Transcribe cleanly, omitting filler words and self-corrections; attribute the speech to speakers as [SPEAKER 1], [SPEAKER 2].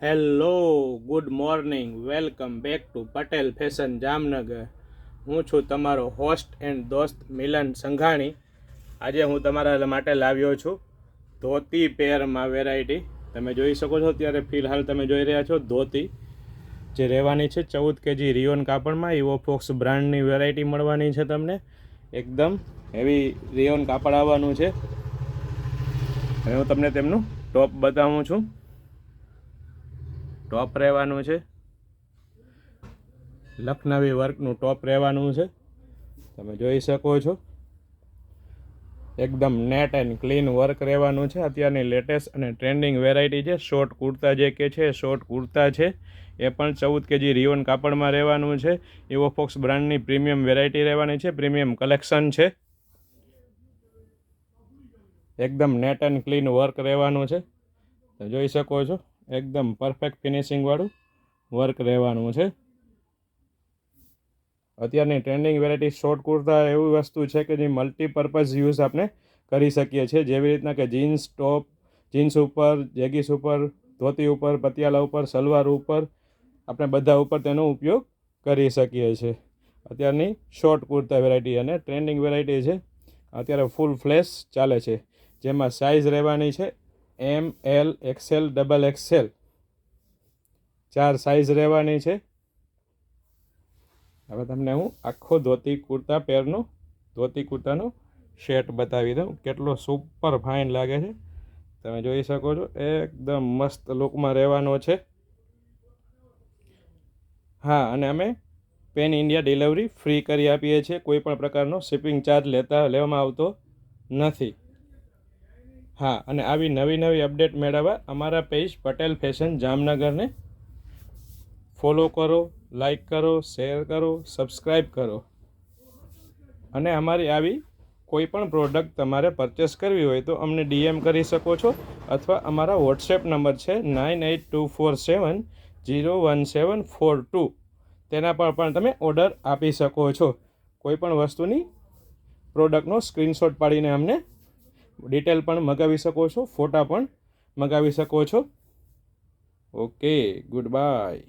[SPEAKER 1] Hello, good morning, welcome back to Patel fashion Jamnagar. હું છું તમારો હોસ્ટ એન્ડ દોસ્ત મિલન સંઘાણી. આજે હું તમારા માટે લાવ્યો છું ધોતી પેરમાં વેરાયટી. તમે જોઈ શકો છો અત્યારે ફિલહાલ તમે જોઈ રહ્યા છો ધોતી જે રહેવાની છે 14 kg રિયોન કાપડમાં. ઇવોફોક્સ બ્રાન્ડની વેરાયટી મળવાની છે તમને. એકદમ હેવી રિયોન કાપડ આવવાનું છે. હવે હું તમને તેમનું ટોપ બતાવું છું. ટોપ રહેવાનું છે લખનવી વર્કનું ટોપ રહેવાનું છે. તમે જોઈ શકો છો એકદમ નેટ એન્ડ ક્લીન વર્ક રહેવાનું છે. અત્યારની લેટેસ્ટ અને ટ્રેન્ડિંગ વેરાયટી છે. શોર્ટ કુર્તા જે કે છે શોર્ટ કુર્તા છે એ પણ 14 kg રિયોન કાપડમાં રહેવાનું છે. ઇવોફોક્સ બ્રાન્ડની પ્રીમિયમ વેરાયટી રહેવાની છે. પ્રીમિયમ કલેક્શન છે. એકદમ નેટ એન્ડ ક્લીન વર્ક રહેવાનું છે. તમે જોઈ શકો છો એકદમ પરફેક્ટ ફિનિશિંગ વાળું વર્ક રહેવાનું છે. અત્યારની ટ્રેન્ડિંગ વેરાયટી શોર્ટ કુર્તા એવી વસ્તુ છે કે જે મલ્ટીપર્પઝ યુઝ આપણે કરી શકીએ છીએ. જેવી રીતના કે જીન્સ ટોપ, જીન્સ ઉપર, જેગીસ ઉપર, ધોતી ઉપર, પતિયાલા ઉપર, સલવાર ઉપર, આપણે બધા ઉપર તેનો ઉપયોગ કરી શકીએ છીએ. અત્યારની શોર્ટ કુર્તા વેરાયટી અને ટ્રેન્ડિંગ વેરાયટી છે. અત્યારે ફૂલ ફ્લેશ ચાલે છે જેમાં સાઇઝ રહેવાની છે એમ, એલ, XL, XXL 4 સાઇઝ રહેવાની છે. હવે તમને હું આખો ધોતી કુર્તા પેરનો ધોતી કુર્તાનો શેટ બતાવી દઉં. કેટલો સુપર ફાઇન લાગે છે. તમે જોઈ શકો છો એકદમ મસ્ત લુકમાં રહેવાનો છે. હા, અને અમે પેન ઇન્ડિયા ડિલિવરી ફ્રી કરી આપીએ છીએ. કોઈ પણ પ્રકારનો શિપિંગ ચાર્જ લેવામાં આવતો નથી. હા, અને આવી નવી અપડેટ મેળવવા અમારા પેજ પટેલ ફેશન જામનગરને ફોલો કરો, લાઈક કરો, શેર કરો, સબસ્ક્રાઈબ કરો. અને અમારી આવી કોઈ પણ પ્રોડક્ટ તમારે પરચેસ કરવી હોય તો અમને DM કરી શકો છો અથવા અમારા વોટ્સએપ નંબર છે 9824701742. તેના પર પણ તમે ઓર્ડર આપી શકો છો. કોઈ પણ વસ્તુની પ્રોડક્ટનો સ્ક્રીનશોટ પાડીને અમને ડિટેલ પણ મગાવી શકો છો, ફોટા પણ મગાવી શકો છો. Okay, good bye.